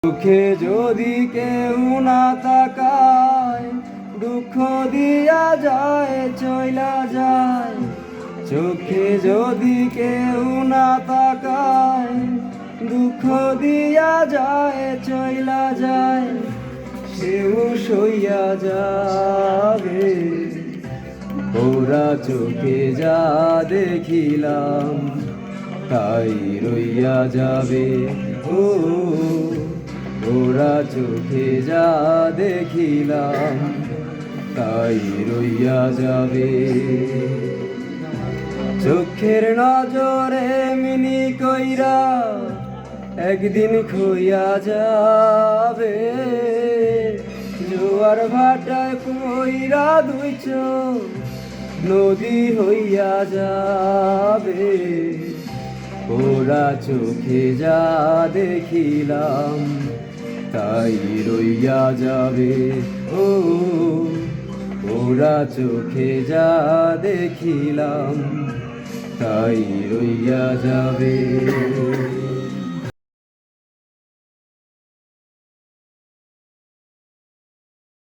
চোখে যদি কেউ না তাকায়, দুঃখ দিয়া যায় চইলা যায়। চোখে যদি কেউ না তাকায়, দুঃখ দিয়া যায় চইলা যায়। সেও সইয়া যাবে, ওরা চোখে যা দেখিলাম তাই রইয়া যাবে। ও ওরা চোখে যা দেখিলাম তাই রইয়া যাবে। চোখের নজরে মিনি কইরা একদিন খইয়া যাবে। জোয়ার ভাটায় কইরা দুই চোখ নদী হইয়া যাবে। ওরা চোখে যা দেখিলাম তাই রইয়া যাবে। ও ওরা চোখে যা দেখিলাম তাই রইয়া যাবে।